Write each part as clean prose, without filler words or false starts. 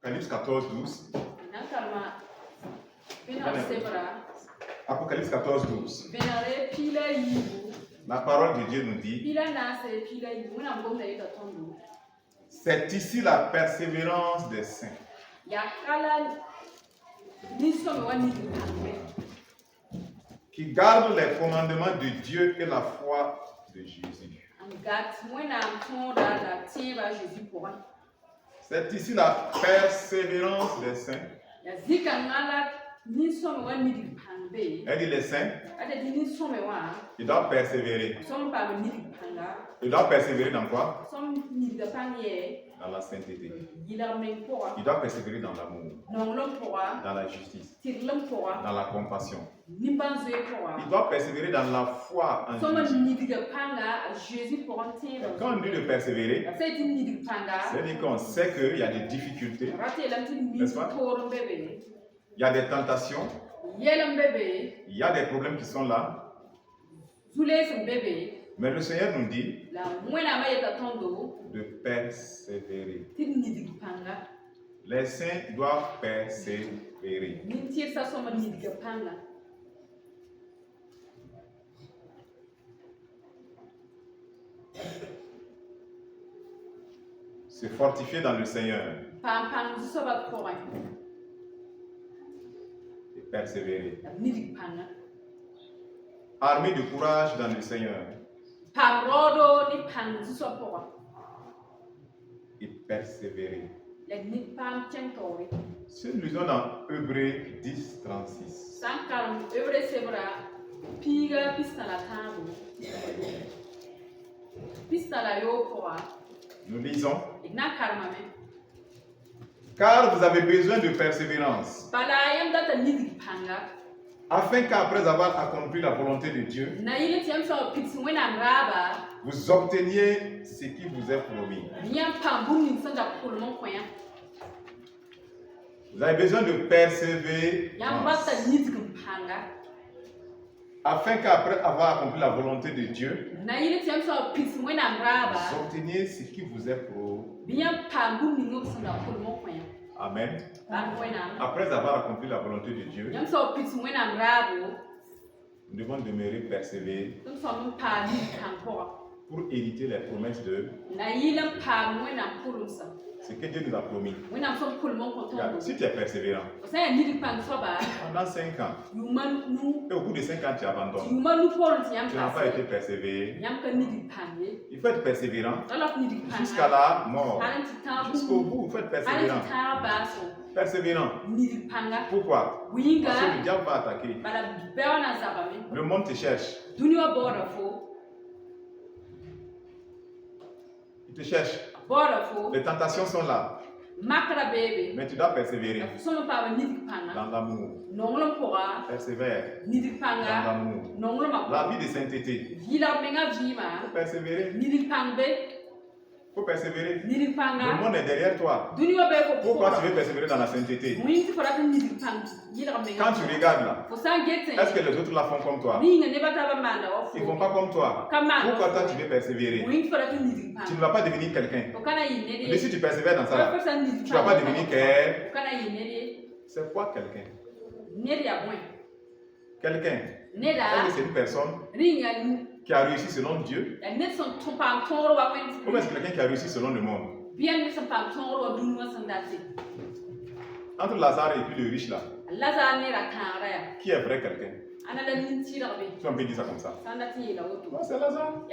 Apocalypse 14, 12. Apocalypse 14, 12. La parole de Dieu nous dit, c'est ici la persévérance des saints. Qui gardent les commandements de Dieu et la foi de Jésus. C'est ici la persévérance des saints. Elle dit les saints, ils doivent persévérer. Ils doivent persévérer dans quoi? Dans la sainteté. Ils doivent persévérer dans l'amour, dans la justice, dans la compassion. Ils doivent persévérer dans la foi en Jésus. Quand on dit de persévérer, c'est-à-dire qu'on sait qu'il y a des difficultés, n'est-ce pas? Il y a des tentations, il y a des problèmes qui sont là. Mais le Seigneur nous dit de persévérer. Les saints doivent persévérer. Se fortifier dans le Seigneur. Et persévérer. Armé de courage dans le Seigneur. Et persévérer. Si nous lisons dans Hébreux 10, 36. Nous lisons. Car vous avez besoin de persévérance, afin qu'après avoir accompli la volonté de Dieu, vous obteniez ce qui vous est promis. Vous avez besoin de persévérer, afin qu'après avoir accompli la volonté de Dieu, vous obteniez ce qui vous est promis. Amen. Après avoir accompli la volonté de Dieu, nous devons demeurer persévérés pour hériter les promesses de ce que Dieu nous a promis. Regarde, si tu es persévérant, pendant 5 ans, et au bout de 5 ans, tu abandonnes, tu n'as pas été persévéré. Il faut être persévérant jusqu'à la mort. Jusqu'au bout, il faut être persévérant. Persévérant. Pourquoi? Parce que le diable va attaquer. Le monde te cherche. Il te cherche. Les tentations sont là. Mais tu dois persévérer dans l'amour. Persévère dans l'amour. La vie de sainteté. Il faut persévérer. Il faut persévérer. Le monde est derrière toi. Pourquoi tu veux persévérer dans la sainteté? Quand tu regardes là, est-ce que les autres la font comme toi? Ils ne font pas comme toi. Pourquoi toi tu veux persévérer? Tu ne vas pas devenir quelqu'un. Mais si tu persévères dans ça, là, tu ne vas pas devenir quelqu'un. C'est quoi quelqu'un? Quelqu'un. C'est une personne qui a réussi selon Dieu. Ou est-ce quelqu'un qui a réussi selon le monde? Entre Lazare et puis le riche là, qui est vrai quelqu'un? Tu peux dire ça comme ça. Non, c'est Lazare.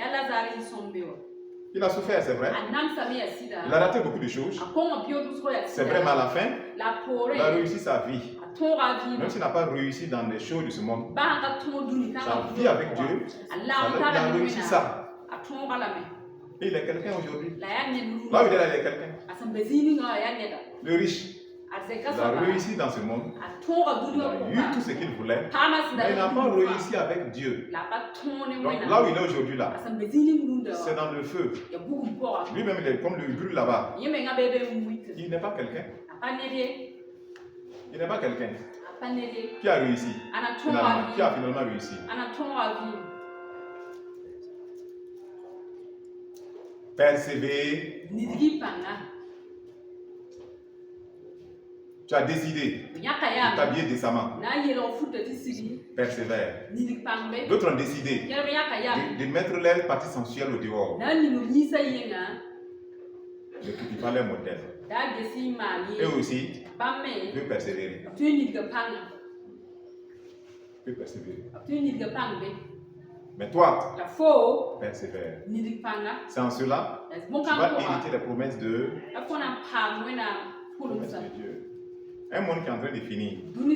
Il a souffert, c'est vrai. Il a raté beaucoup de choses. C'est vrai, mais à la fin, il a réussi sa vie. Même s'il n'a pas réussi dans les choses de ce monde, sa vie avec Dieu, il a réussi ça. Et il est quelqu'un aujourd'hui. Là où il est quelqu'un. Le riche, il a réussi dans ce monde. Il a eu tout ce qu'il voulait. Mais il n'a pas réussi avec Dieu. Donc là où il est aujourd'hui, là, c'est dans le feu. Lui-même, il est comme le brûle là-bas. Il n'est pas quelqu'un. Il n'est pas quelqu'un qui a réussi. Qui a finalement réussi. Persévérer Tu as décidé de t'habiller décemment. Persévère. D'autres ont décidé de mettre leurs parties sensuelles au dehors. Ne critiquent pas leur modèle. Eux aussi peuvent persévérer. Mais toi, persévère. C'est en cela que tu vas hériter les promesses de Dieu. Un monde qui est en train de finir. Un monde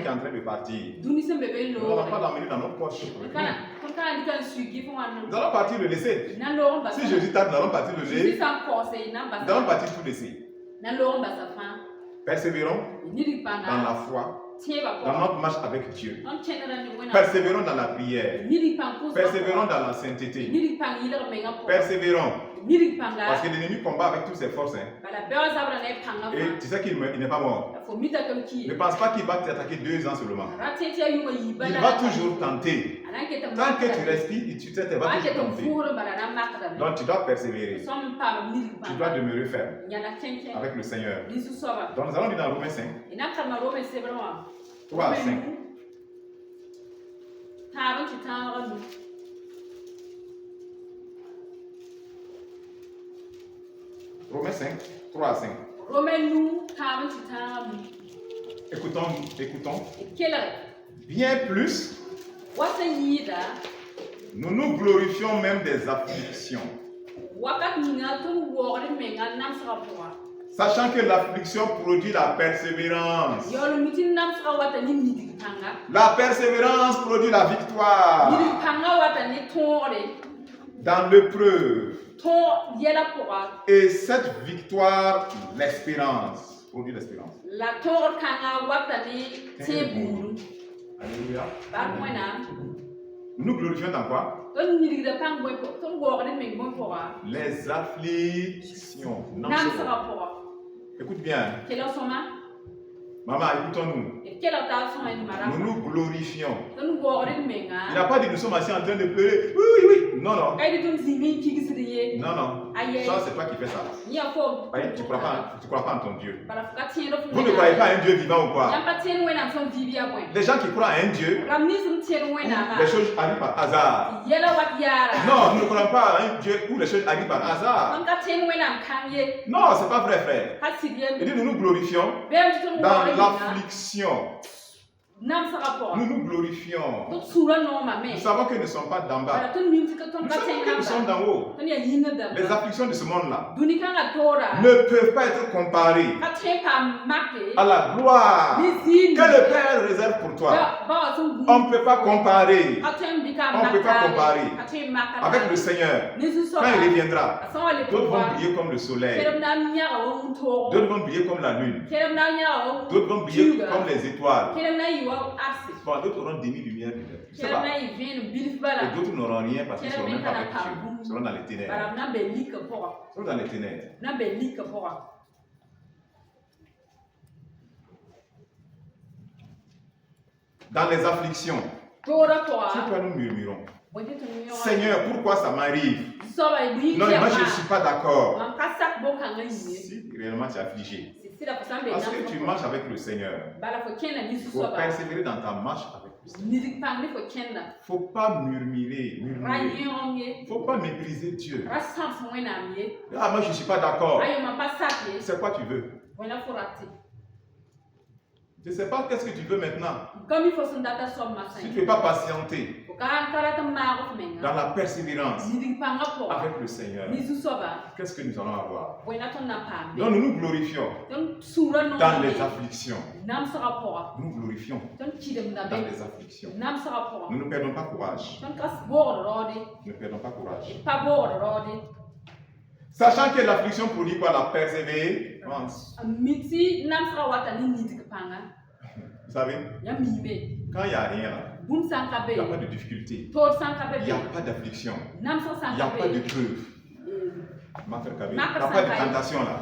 qui est en train de partir. Nous n'allons pas l'emmener dans notre poche. Nous allons partir le laisser. Si Jésus tarde, nous allons partir le laisser. Nous allons partir tout laisser. Persévérons dans la foi, dans notre marche avec Dieu. Persévérons dans la prière. Persévérons dans la sainteté. Persévérons. Parce que l'ennemi combat avec toutes ses forces. Et tu sais qu'il n'est pas mort. Ne pense pas qu'il va t'attaquer 2 ans seulement. Il va toujours tenter. Tant que tu respires, tu sais, il va toujours tenter. Donc tu dois persévérer. Tu dois demeurer ferme avec le Seigneur. Donc nous allons lire dans Romains 5. 3 à 5. Romains 5, 3 à 5. Écoutons. Bien plus, nous nous glorifions même des afflictions. Sachant que l'affliction produit la persévérance. La persévérance produit la victoire. Dans l'épreuve. Et cette victoire, l'espérance. Produit l'espérance. Alléluia. Nous glorifions dans quoi? Les afflictions. Écoute bien. Maman, écoutons-nous. Nous nous glorifions. Il n'a pas dit nous sommes assis en train de pleurer. Oui. Non. Non. Ça, c'est toi qui fais ça. Tu ne crois pas en ton Dieu. Vous ne croyez pas à un Dieu vivant ou quoi? Les gens qui croient à un Dieu, les choses arrivent par hasard. Non, nous ne croyons pas à un Dieu où les choses arrivent par hasard. Non, ce n'est pas vrai, frère. Il dit nous nous glorifions dans l'affliction. Nous nous glorifions. Nous savons que nous ne sommes pas d'en bas. Nous savons que nous sommes d'en haut. Les afflictions de ce monde-là ne peuvent pas être comparées à la gloire que le Père réserve pour toi. On ne peut pas comparer. Avec le Seigneur. Quand il reviendra, d'autres vont briller comme le soleil. D'autres vont briller comme la lune. D'autres vont briller comme les étoiles. D'autres auront demi-lumière. Et d'autres n'auront rien parce qu'ils ne seront même pas avec Dieu. Ils seront dans les ténèbres. Ils seront dans les ténèbres. Dans les afflictions, si toi nous murmurons, Seigneur, pourquoi ça m'arrive? Non, moi je ne suis pas d'accord. Si réellement tu es affligé, parce que tu marches avec le Seigneur, il faut persévérer dans ta marche avec le Seigneur. Il ne faut pas murmurer. Il ne faut pas mépriser Dieu. Ah, moi je ne suis pas d'accord. C'est quoi tu veux? Je ne sais pas qu'est-ce que tu veux maintenant. Si tu ne veux pas patienter dans la persévérance avec le Seigneur, qu'est-ce que nous allons avoir? Donc nous nous glorifions dans les afflictions. Nous glorifions dans les afflictions. Nous ne perdons pas courage. Nous ne perdons pas courage. Sachant que l'affliction produit quoi? La persévérance. Vous savez, quand il n'y a rien là, il n'y a pas de difficulté, il n'y a pas d'affliction, il n'y a pas de preuve, il n'y a pas de tentation là.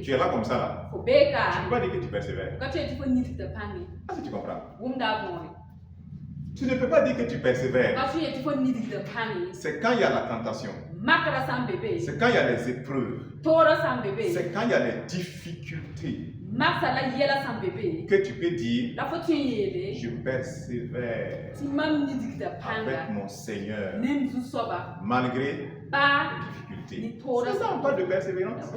Tu es là comme ça là. Tu ne peux pas dire que tu persévères. Ah, si tu comprends. Tu ne peux pas dire que tu persévères. C'est quand il y a la tentation. C'est quand il y a les épreuves. C'est quand il y a les difficultés que tu peux dire, je persévère avec mon Seigneur malgré les difficultés. C'est ça, on parle de persévérance.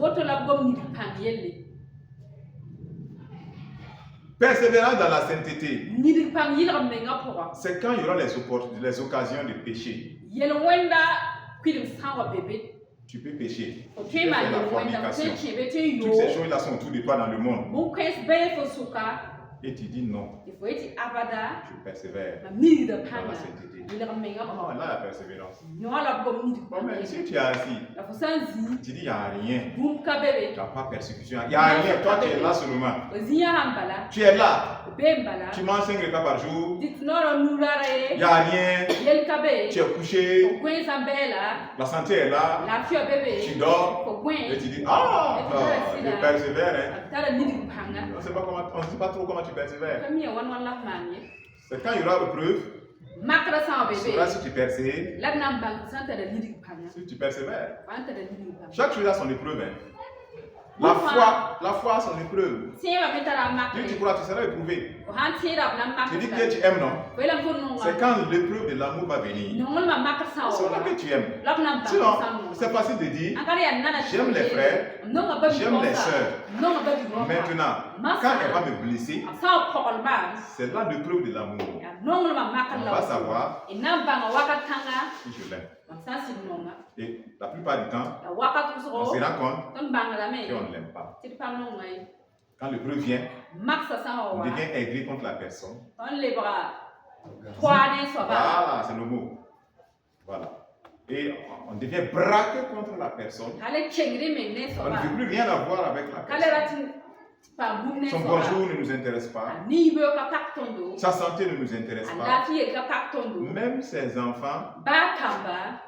Persévérance dans la sainteté. C'est quand il y aura les occasions de pécher. Tu peux pécher. Tu peux faire la fornication. Toutes ces choses-là sont autour de toi dans le monde. Et tu dis non. Je persévère dans la sainteté. Oh, là, la persévérance. Bon, mais si tu es assis, tu dis il n'y a rien. Il n'y a pas persécution. Il n'y a rien. Toi, tu es là seulement. Tu es là. Tu manges 5 repas par jour. Il n'y a rien. Tu es couché. La santé est là. Tu dors. Et tu dis, ah, je persévère. On ne sait pas trop comment tu persévères. C'est quand il y aura épreuve. Tu sauras si tu persévères. Si tu persévères. Chaque chose a son épreuve. La foi a son épreuve. Tu crois, tu seras éprouvé. Tu dis que tu aimes, non? C'est quand l'épreuve de l'amour va venir. C'est là que tu aimes. Sinon, c'est facile de dire, j'aime les frères, j'aime les sœurs. Maintenant, quand elle va me blesser, c'est là l'épreuve de l'amour. On va savoir si je l'aime. Et la plupart du temps, on se rend compte qu'on ne l'aime pas. Quand l'épreuve vient, on devient aigri contre la personne. Voilà, c'est le mot. Voilà. Et on devient braqué contre la personne. On ne veut plus rien avoir avec la personne. Son bonjour ne nous intéresse pas. Sa santé ne nous intéresse pas. Même ses enfants,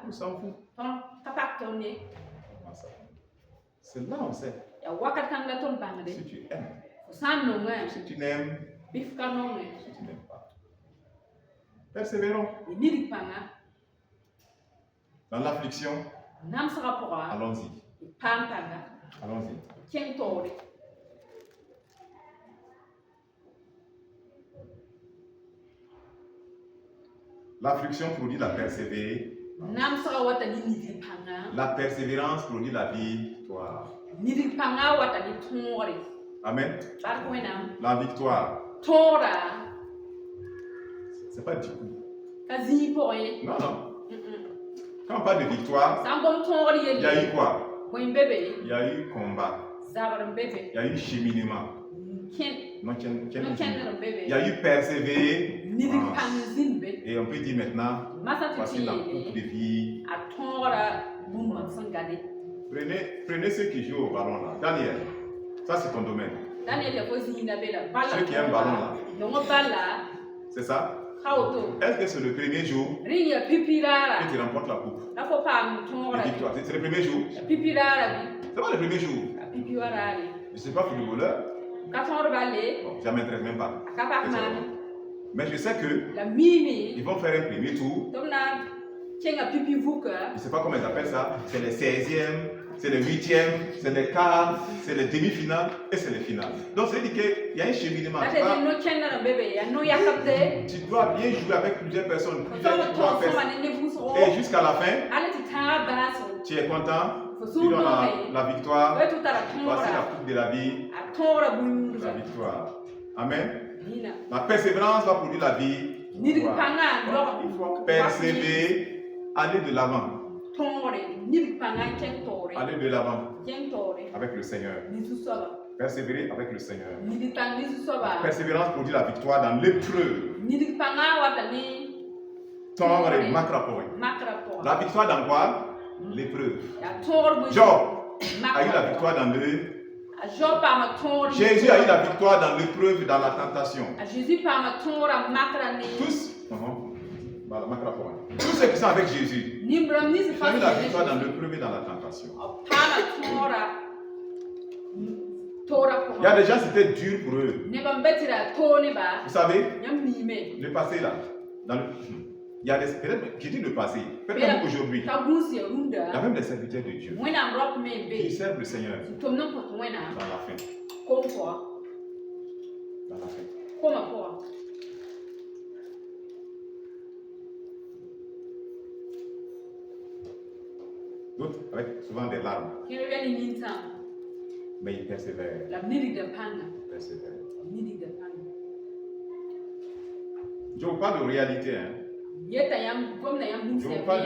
on s'en fout. C'est là on sait. Si tu aimes, si tu n'aimes, si tu n'aimes pas. Persévérons. Dans l'affliction, allons-y. Allons-y. L'affliction produit la persévérance. La persévérance produit la victoire. Amen. La victoire. C'est pas du coup. Non, non. Quand on parle de victoire, il y a eu quoi? Il y a eu combat. Il y a eu cheminement. Il y a eu persévérer. Et on peut dire maintenant, voici la coupe de vie. Prenez ceux qui jouent au ballon là. Daniel, ça c'est ton domaine. Ceux qui aiment le ballon là. C'est ça? Est-ce que c'est le premier jour que tu remportes la coupe? C'est le premier jour? C'est pas le premier jour. Je ne suis pas footballeur. Bon, ça ne m'intéresse même pas. Mais je sais qu'ils vont faire un premier tour. Je ne sais pas comment ils appellent ça. C'est les 16e, c'est les 8e, c'est les quarts, c'est les demi-finales et c'est les finales. Donc, ça veut dire qu'il y a un cheminement. Tu dois bien jouer avec plusieurs personnes. Et jusqu'à la fin, tu es content. Tu donnes la victoire. Voici la coupe de la vie. La victoire. Amen. La persévérance va produire la vie. Il faut persévérer, aller de l'avant. Aller de l'avant avec le Seigneur. Persévérer avec le Seigneur. La persévérance produit la victoire dans l'épreuve. La victoire dans quoi? L'épreuve. Job a eu la victoire dans le... Jésus a eu la victoire dans l'épreuve, dans la tentation. Tous ceux qui sont avec Jésus ont eu la victoire dans l'épreuve et dans la tentation. Il y a des gens, c'était dur pour eux. Vous savez, le passé là, Il y a peut-être, j'ai dit le passé, peut-être même aujourd'hui, il y a même des serviteurs de Dieu qui servent le Seigneur dans la fin. Dans la fin. D'autres avec souvent des larmes. Mais ils persévèrent. Persévèrent. Je vous parle de réalité. Hein. Je vous parle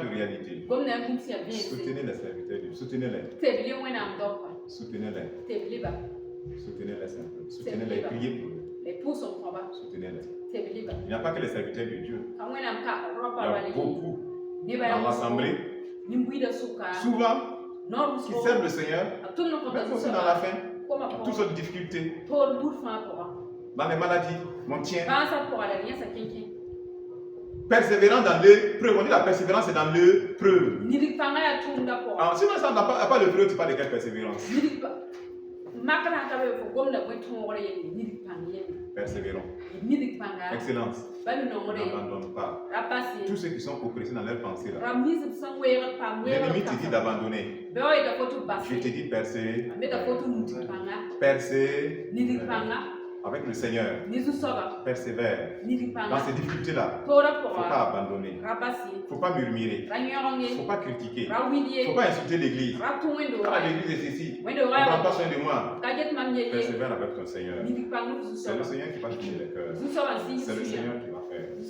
de réalité. Soutenez les serviteurs de Dieu. Soutenez-les. Soutenez-les. Soutenez-les simplement. Soutenez-les. Priez pour eux. Soutenez-les. Il n'y a pas que les serviteurs de Dieu. Il y a beaucoup dans l'assemblée. Souvent, qui servent le Seigneur, même aussi dans la fin, toutes sortes de difficultés. Dans les maladies, mon tien. Persévérant dans l'épreuve. On dit la persévérance est dans l'épreuve. Alors, sinon, ça n'a pas l'épreuve, tu parles de quelle persévérance? Persévérons. Excellence. N'abandonne pas. Tous ceux qui sont oppressés dans leurs pensées là. L'ennemi te dit d'abandonner. Je te dis persévérer. Avec le Seigneur. Persévère. Dans ces difficultés-là, il ne faut pas abandonner. Il ne faut pas murmurer. Il ne faut pas critiquer. Il ne faut pas insulter l'église. Ah, l'église est ceci. On ne prend pas soin de moi. Persévère avec ton Seigneur. C'est le Seigneur qui va toucher les cœurs. C'est le Seigneur qui va faire. Le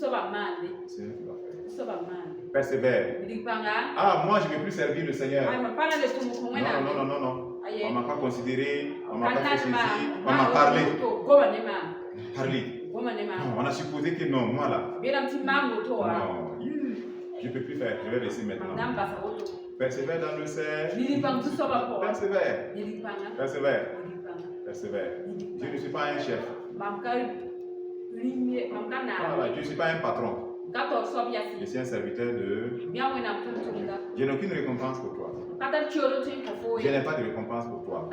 Seigneur qui va faire. Persévère. Ah, moi je ne vais plus servir le Seigneur. Non. On ne m'a pas considéré, on ne m'a pas fait ceci, on m'a parlé. On a supposé que non, moi là. Non, je ne peux plus faire, je vais laisser maintenant. Persévère dans le Seigneur. Persévère. Je ne suis pas un chef. Je ne suis pas un patron. Je suis un serviteur de... Je n'ai aucune récompense pour toi. Je n'ai pas de récompense pour toi.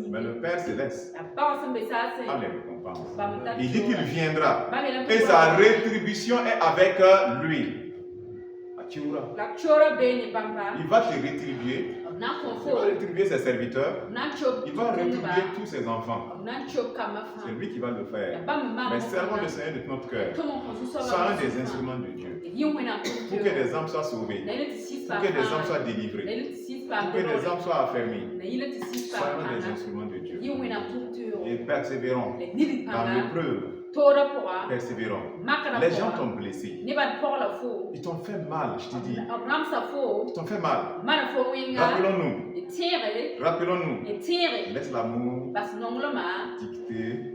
Mais le Père Céleste a les récompenses. Il dit qu'il viendra. Et sa rétribution est avec lui. Il va te rétribuer. Il va rétribuer ses serviteurs. Il va rétribuer tous ses enfants. C'est lui qui va le faire. Mais servons le Seigneur de tout notre cœur. Soyons des instruments de Dieu. Pour que des âmes soient sauvées. Pour que des âmes soient délivrées. Pour que des âmes soient affermies. Soyons des instruments de Dieu. Et persévérons dans l'épreuve. Persévérons. Les gens t'ont blessé. Ils t'ont fait mal, je te dis. Ils t'ont fait mal. Rappelons-nous. Laisse l'amour dicter.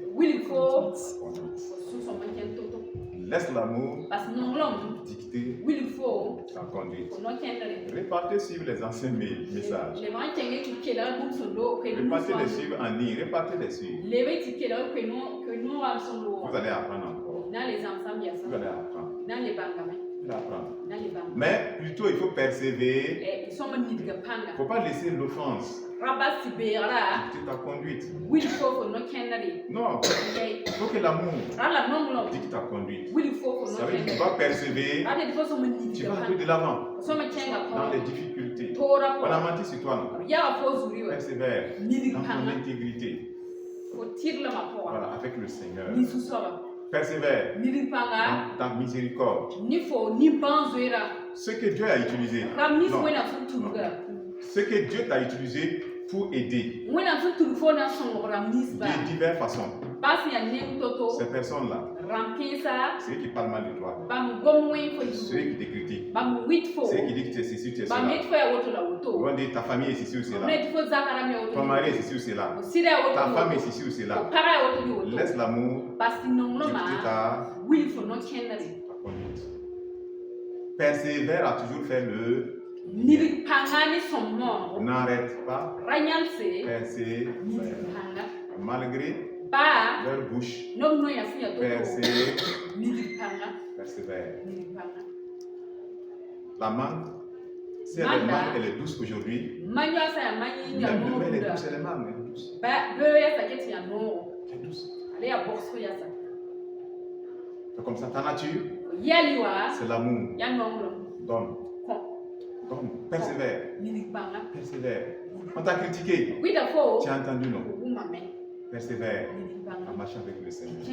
Laisse l'amour dicter sa conduite. Répartez suivre les anciens messages. Répartez les suivre en ligne. Répartez les suivre. Vous allez apprendre encore. Vous allez apprendre. Mais plutôt il faut persévérer. Il ne faut pas laisser l'offense dicter ta conduite. Non, il faut que l'amour dicte ta conduite. Ça veut dire que tu vas persévérer, tu vas aller de l'avant dans les difficultés. On a menti sur toi, non? Persévère dans ton intégrité. Voilà, avec le Seigneur. Persévère dans ta miséricorde. Ce que Dieu a utilisé. Non. Ce que Dieu t'a utilisé pour aider de diverses façons. Ces personnes-là, ceux qui parlent mal de toi, ceux qui te critiquent, ceux qui disent que tu es ceci, tu es cela, ils vont dire ta famille est ceci ou cela, ton mari est ceci ou cela, ta femme est ceci ou cela. Laisse l'amour dicter ta conduite. Persévère à toujours faire le n'arrête pas. Persévère. Malgré leur bouche. Persévère. La mangue, si elle est mangue, elle est douce aujourd'hui. Même demain, elle est douce, elle est mangue, elle est douce. Elle est douce. C'est comme ça, ta nature C'est l'amour. Donne. Donne. Persévère. Persévère. On t'a critiqué. Tu as entendu, non? Persévère à marcher avec le Seigneur.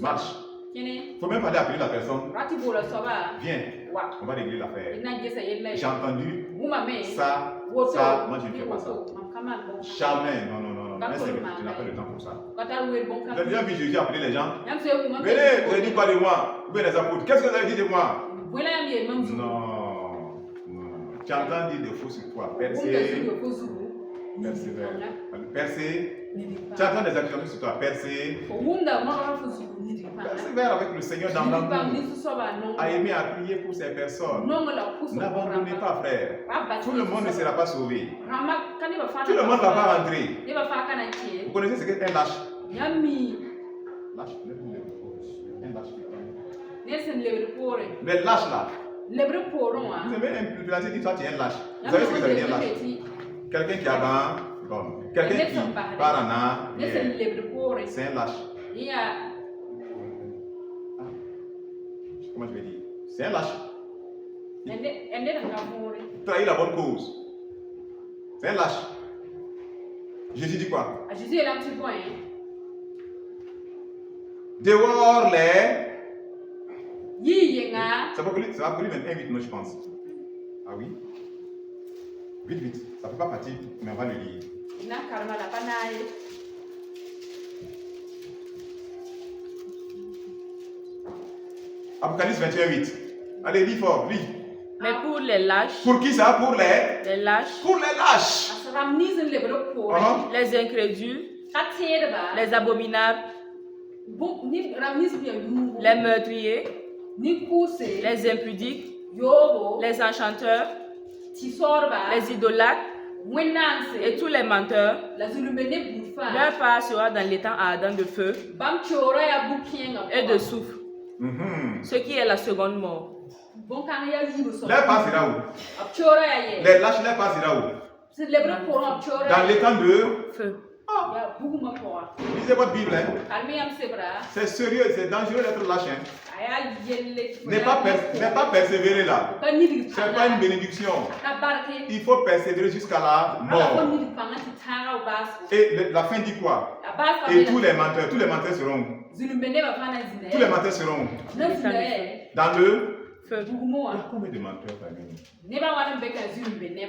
Marche. Il ne faut même pas aller appeler la personne. Viens, on va régler l'affaire. J'ai entendu ça, moi je ne fais pas ça. Jamais, non. Tu n'as pas le temps pour ça. J'ai bien vu Jésus appeler les gens. Venez, vous avez dit quoi de moi? Vous les apôtres, qu'est-ce que vous avez dit de moi? Non. Tu entends dire des faux sur toi. Persévère. Tu entends des accusations sur toi. Persévère avec le Seigneur dans l'amour. À aimer, à prier pour ces personnes. N'abandonnez pas, frère. Tout le monde ne sera pas sauvé. Tout le monde ne va pas rentrer. Vous connaissez ce qu'est un lâche? Lâche, un lâche. Les lâches là. Vous aimez implanter, dit toi tu es un lâche. Vous savez ce que ça veut dire lâche? Quelqu'un qui abandonne. Quelqu'un qui part en arrière. C'est un lâche. Comment je vais dire? C'est un lâche. Trahir la bonne cause. C'est un lâche. Jésus dit quoi? Dehors les. Ça va brûler même 1-8, non, je pense. Ah oui? Vite. Ça ne peut pas partir, mais on va le lire. Apocalypse 21-8. Allez, lis fort, lis. Mais pour les lâches. Pour qui ça? Pour les lâches. Pour les lâches. Les incrédules. Les abominables. Les meurtriers. Les impudiques. Les enchanteurs. Les idolâtres. Et tous les menteurs. Leur part sera dans l'étang ardent de feu et de soufre. Ce qui est la seconde mort. Leur part sera où? Les lâches, leur part sera où? Dans l'étang de feu. Lisez votre Bible. C'est sérieux, c'est dangereux d'être lâche. N'est pas persévérer là. C'est pas une bénédiction. Il faut persévérer jusqu'à la mort. Et la fin dit quoi? Et tous les menteurs seront où? Tous les menteurs seront où? Dans le feu. Il y a combien de menteurs parmi nous?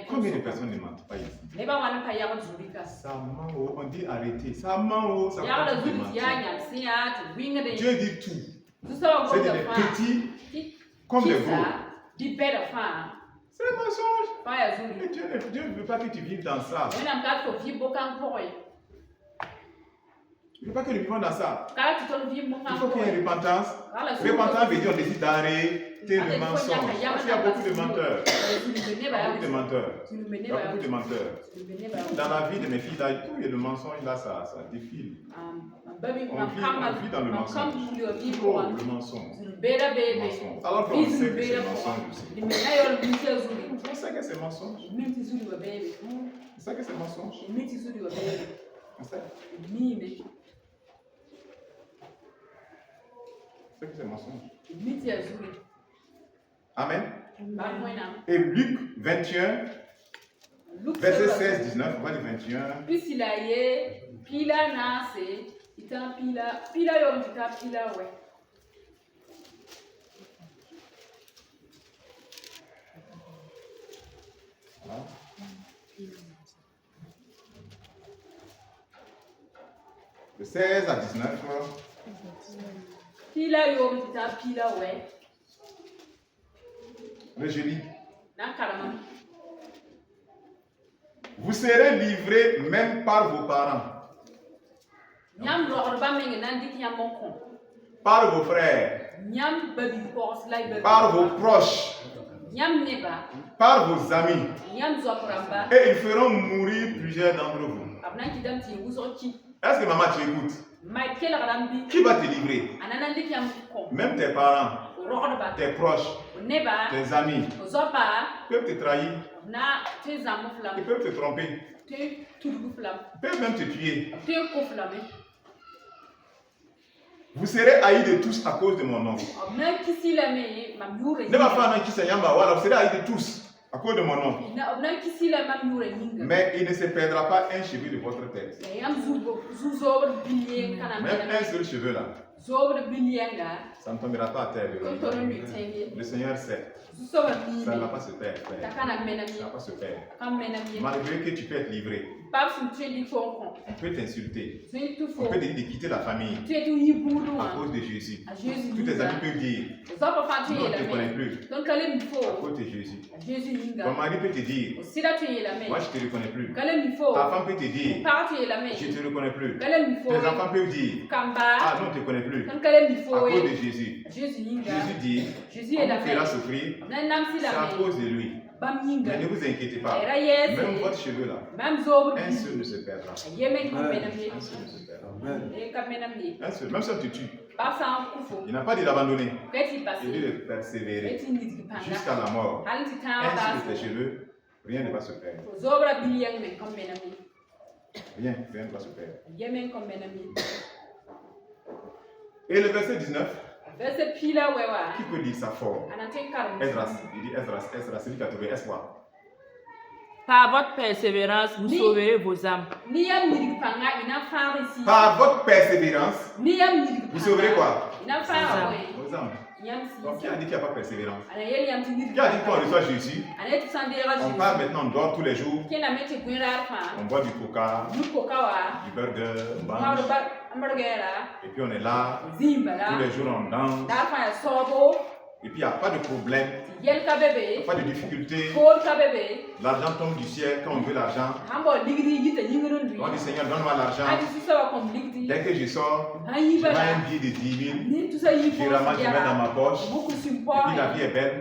Combien de personnes ne mentent pas ici? Ça ment, on dit arrêtez. Ça ment, ça continue de mentir. Dieu dit tout. C'est des petits comme des gros. C'est un mensonge. Mais Dieu ne veut pas que tu vives dans ça. Il ne veut pas que nous vivions dans ça. Il faut qu'il y ait repentance. Repentance veut dire on décide d'arrêter le mensonge. Parce qu'il y a beaucoup de menteurs. Il y a beaucoup de menteurs. Dans la vie de mes filles, là, tout et le mensonge, là, ça défile. On vit dans le mensonge. Oh, le mensonge. Alors qu'on sait que c'est mensonge aussi. On sait que c'est mensonge. On sait que c'est mensonge. On sait. C'est que c'est mensonge. Amen. Et Luc 21, verset 16-19, on va dire 21. Voilà. De 16 à 19. Le jeudi. Vous serez livrés même par vos parents. Par vos frères. Par vos proches. Par vos amis. Et ils feront mourir plusieurs d'entre vous. Est-ce que maman tu écoutes? Qui va te livrer? Même tes parents, tes proches, tes amis peuvent te trahir. Ils peuvent te tromper. Ils peuvent même te tuer. Vous serez haïs de tous à cause de mon nom. Ne va pas qui yamba voilà, vous serez haïs de tous à cause de mon nom. Mais il ne se perdra pas un cheveu de votre tête. Même un seul cheveu là. Ça ne tombera pas à terre. Le Seigneur sait. Ça ne va pas se perdre. Ça ne va pas se perdre. Malgré que tu peux être livré. On peut t'insulter. On peut te dire de quitter la famille à cause de Jésus. Tous tes amis peuvent dire non, on ne te connaît plus à cause de Jésus. Ton mari peut te dire moi je ne te reconnais plus. Ta femme peut te dire je ne te reconnais plus. Tes enfants peuvent dire ah non, on ne te connaît plus à cause de Jésus. Jésus dit on vous fera souffrir, c'est à cause de lui. Mais ne vous inquiétez pas, même votre cheveu là, un seul ne se perdra. Un seul ne se perdra. Un seul, même si on te tue, il n'a pas dit d'abandonner, il dit de persévérer jusqu'à la mort. Un seul de tes cheveux, rien ne va se perdre. Rien ne va se perdre. Et le verset 19, qui peut dire ça fort? Esdras, il dit Esdras, celui qui a trouvé espoir. Par votre persévérance, vous sauverez vos âmes. Par votre persévérance, vous sauverez quoi? Vos âmes. Donc, qui a dit qu'il n'y a pas de persévérance? Qui a dit qu'on reçoit Jésus? On parle maintenant, on dort tous les jours. On boit du coca, du burger, on mange. Et puis on est là, tous les jours on danse. Et puis il n'y a pas de problème, pas de difficulté. L'argent tombe du ciel quand on veut l'argent. On dit Seigneur, donne-moi l'argent. Dès que je sors, je prends un billet de 10 000, je ramasse, je mets dans ma poche. Et puis la vie est belle.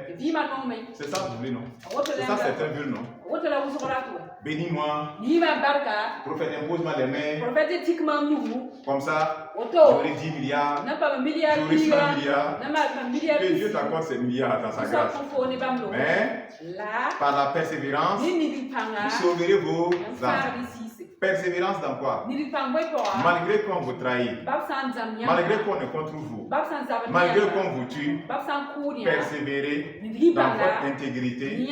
C'est ça que vous voulez, non? C'est ça certains veulent, non? Bénis-moi. Prophète, impose-moi les mains. Comme ça, j'aurai 10 milliards. J'aurai 100 milliards. Que Dieu t'accorde ces milliards dans sa grâce. Mais, par la persévérance, vous sauverez vos âmes. Persévérance dans quoi? Malgré qu'on vous trahit, malgré qu'on est contre vous, malgré qu'on vous tue, persévérez dans votre intégrité,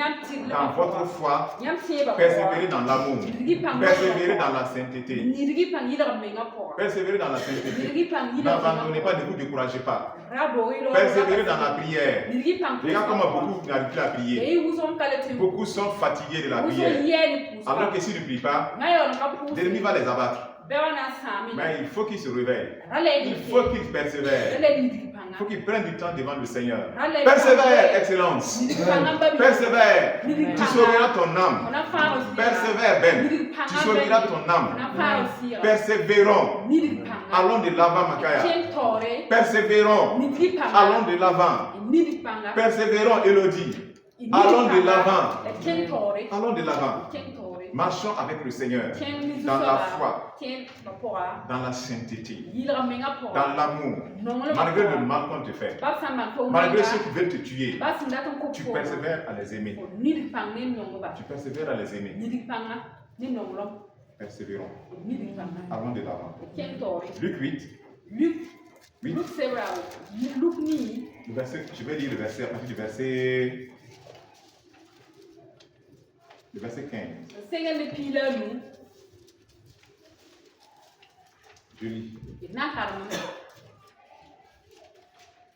dans votre foi, persévérez dans l'amour, persévérez dans la sainteté. Persévérez dans la sainteté. N'abandonnez pas, ne vous découragez pas. Persévérez dans la prière. Regarde comment beaucoup n'arrivent plus à prier. Beaucoup sont fatigués de la prière. Alors que s'ils ne prient pas, l'ennemi va les abattre. Mais il faut qu'ils se réveillent. Il faut qu'ils persévèrent. Il faut qu'ils prennent du temps devant le Seigneur. Persévère, excellence. Persévère. Tu sauveras ton âme. Persévère, Ben. Tu sauveras ton âme. Persévérons. Allons de l'avant, Makaya. Persévérons. Allons de l'avant. Persévérons, Elodie. Allons de l'avant. Allons de l'avant. Marchons avec le Seigneur dans la foi, dans la sainteté, dans l'amour, malgré le mal qu'on te fait, malgré ceux qui veulent te tuer, tu persévères à les aimer. Tu persévères à les aimer. Persévérons. Allons de l'avant. Luc 8. Le verset, je vais lire le verset à partir du verset. Le verset 15. Je lis.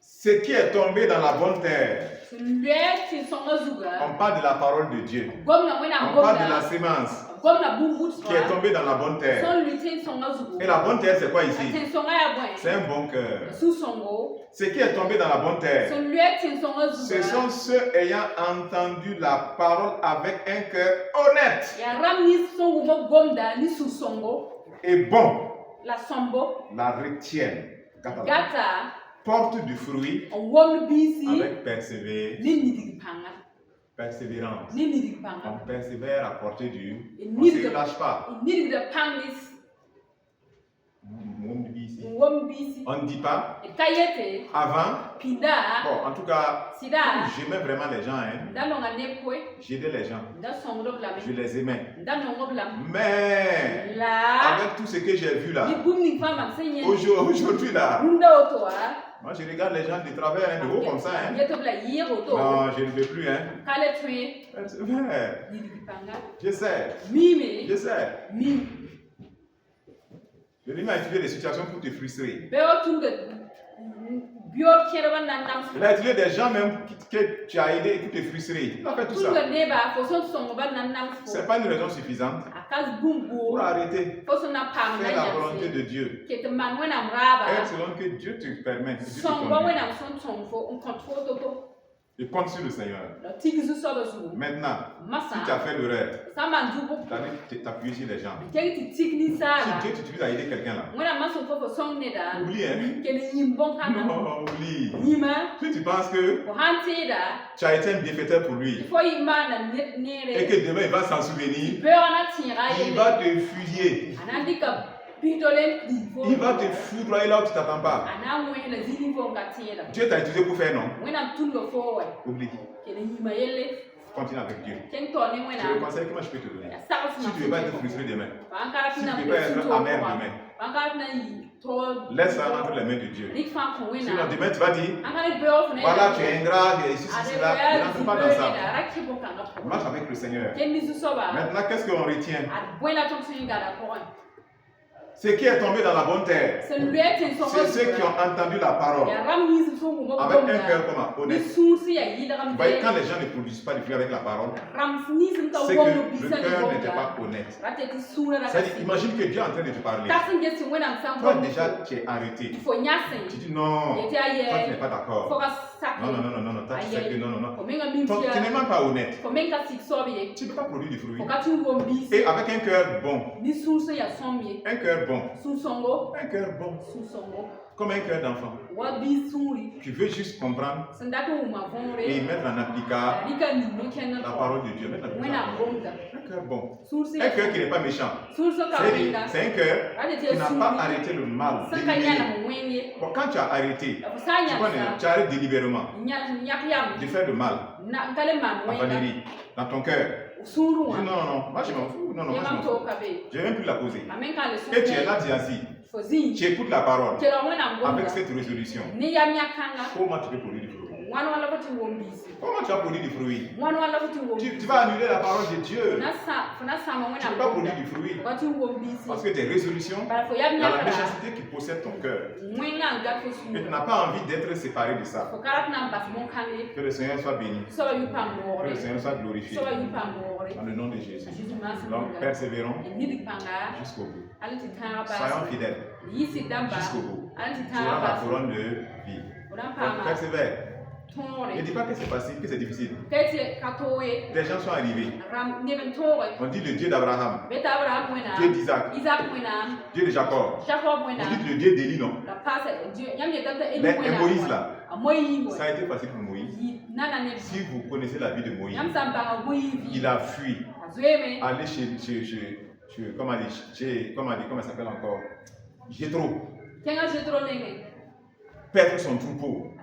Ce qui est tombé dans la bonne terre. On parle de la parole de Dieu. On parle de la sémence qui est tombée dans la bonne terre. Et la bonne terre, c'est quoi ici? C'est un bon cœur. Ce qui est tombé dans la bonne terre, ce sont ceux ayant entendu la parole avec un cœur honnête et bon, la retiennent, porte du fruit avec persévérance. On persévère à porter du. On ne se lâche pas. On ne dit pas. Avant. Bon, en tout cas, j'aimais vraiment les gens. J'aidais les gens. Je les aimais. Mais avec tout ce que j'ai vu là, aujourd'hui là, moi je regarde les gens de travers, de haut comme ça. Non, je ne veux plus. C'est vrai. Je sais. Je sais. Je lui m'a étudié des situations pour te frustrer. Il a étudié des gens même que tu as aidé et qui te frustré. Il a fait tout ça. Ce n'est pas une raison suffisante pour arrêter. Fais la volonté de Dieu. Et selon que Dieu te permet. Et compte sur le Seigneur. Maintenant, si tu as fait l'erreur, tu as appuyé sur les gens. Si Dieu t'utilise à aider quelqu'un là, oublie, non, oublie. Si tu penses que tu as été un bienfaiteur pour lui, et que demain il va s'en souvenir, il va te fusiller. Il va te foudroyer là où tu ne t'attends pas. Dieu t'a utilisé pour faire non? Oublie. Continue avec Dieu. C'est le conseil que moi je peux te donner. Si tu ne veux pas être frustré demain, si tu ne veux pas être amer demain, laisse ça entre les mains de Dieu. Sinon demain tu vas dire, voilà tu es ingrat, tu es ici, là. Ne rentre pas dans ça. Marche avec le Seigneur. Maintenant qu'est-ce qu'on retient? Ce qui est tombé dans la bonne terre, c'est ceux qui ont entendu la parole avec un cœur honnête. Quand les gens ne produisent pas du fruit avec la parole, c'est que le cœur n'était pas honnête. C'est-à-dire, imagine que Dieu est en train de te parler. Toi déjà tu es arrêté. Tu dis non, toi tu n'es pas d'accord. Non, toi tu sais que non. Tu n'es même pas honnête. Tu ne peux pas produire du fruit. Et avec un cœur bon. Un cœur bon. Un cœur bon. Comme un cœur d'enfant. Tu veux juste comprendre et mettre en application la parole de Dieu. Un cœur bon. Un cœur qui n'est pas méchant. C'est un cœur qui n'a pas arrêté le mal. Bon, quand tu as arrêté, tu arrêtes délibérément de faire le mal à Valérie dans ton cœur. Non, moi je m'en fous. Non, moi je m'en fous. Je ne vais même plus la poser. Et tu es là, tu es assis. Tu écoutes la parole avec cette résolution. Comment tu peux produire du fruit? Comment tu vas produire du fruit? Tu vas annuler la parole de Dieu. Tu ne peux pas produire du fruit. Parce que tes résolutions, il y a la méchanceté qui possède ton cœur. Et tu n'as pas envie d'être séparé de ça. Que le Seigneur soit béni. Que le Seigneur soit glorifié. Dans le nom de Jésus. Donc, persévérons jusqu'au bout. Soyons fidèles jusqu'au bout. Tu auras la couronne de vie. Donc, persévère. Ne dis pas que c'est facile, que c'est difficile. Des gens sont arrivés. On dit le Dieu d'Abraham, Dieu d'Isaac, Dieu de Jacob. On dit le Dieu d'Élie, non? Mais Moïse là, ça a été facile pour Moïse. Si vous connaissez la vie de Moïse, il a fui. Aller chez comment il s'appelle encore? Jéthro. Perdre son troupeau.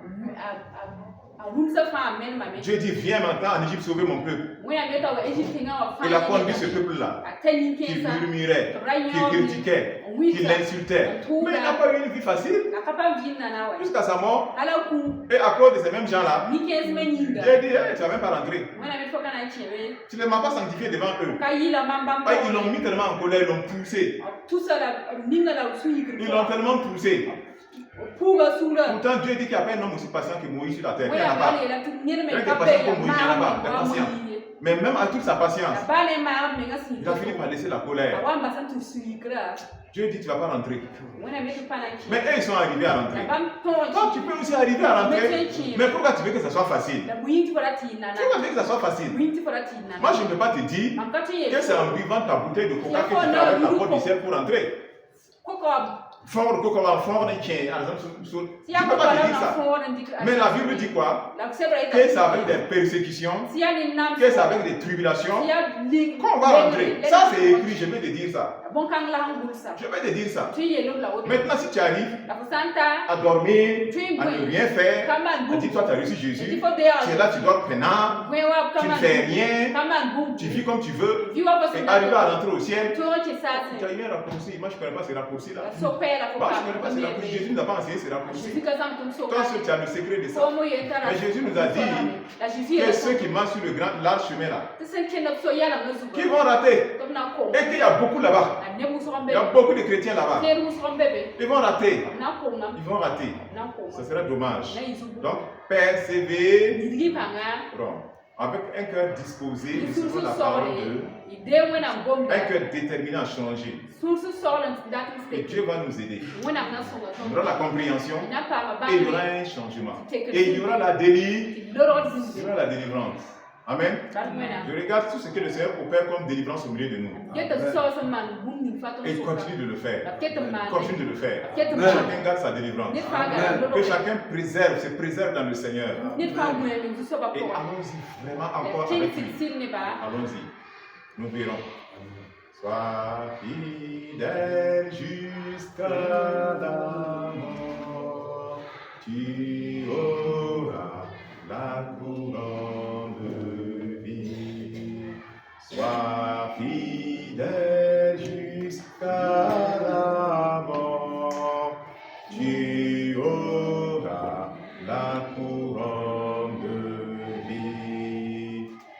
Dieu dit, viens maintenant en Égypte sauver mon peuple. Il a conduit ce peuple-là, qui murmurait, qui critiquait, qui l'insultait. Mais il n'a pas eu une vie facile. Jusqu'à sa mort. Et à cause de ces mêmes gens-là, Dieu dit, hey, tu ne vas même pas rentrer. Tu ne m'as pas sanctifié devant eux. Ils l'ont mis tellement en colère, ils l'ont poussé. Ils l'ont tellement poussé. Pourtant, Dieu dit qu'il n'y a pas un homme aussi patient que Moïse sur la terre. Il n'y en a pas. Rien que patient comme Moïse, il n'y en a pas. Il est patient. Mais même à toute sa patience, il a fini par laisser la colère. Dieu dit tu ne vas pas rentrer. Mais eux, ils sont arrivés à rentrer. Toi, tu peux aussi arriver à rentrer. Mais pourquoi tu veux que ça soit facile? Pourquoi tu veux que ça soit facile? Moi, je ne peux pas te dire que c'est en buvant ta bouteille de coca que tu travailles ta porte du ciel pour rentrer. Fort que comment fort n'est qu'un, par exemple, tu ne peux pas te dire ça. Mais la Bible dit quoi? Que c'est avec des persécutions, que c'est avec des tribulations qu'on va rentrer. Ça c'est écrit, je vais te dire ça. Je vais te dire ça. Maintenant si tu arrives à dormir, à ne rien faire, à dire toi tu as reçu Jésus, tu es là, tu dors peinant, tu ne fais rien, tu vis comme tu veux, et arriver à rentrer au ciel, tu as eu un raccourci. Moi je ne connais pas ces raccourcis là. Moi je ne connais pas ces raccourcis. Jésus nous a pas enseigné ces raccourcis. Toi seul tu as le secret de ça. Mais Jésus nous a dit que ceux qui marchent sur le grand large chemin là, qui vont rater. Et qu'il y a beaucoup là-bas. Il y a beaucoup de chrétiens là-bas. Ils vont rater. Ils vont rater. Ce sera dommage. Donc, persévérer. Avec un cœur disposé, nous suivons la parole de Dieu. Un cœur déterminé à changer. Et Dieu va nous aider. Il y aura la compréhension et il y aura un changement. Et il y aura la délivrance. Amen. Je regarde tout ce que le Seigneur opère comme délivrance au milieu de nous. Et il continue de le faire. Continue de le faire. Que chacun garde sa délivrance. Que chacun se préserve dans le Seigneur. Et allons-y vraiment encore avec lui. Allons-y. Nous verrons. Sois fidèle jusqu'à la mort. Tu auras la couronne de vie. Sois fidèle jusqu'à la mort. Tu auras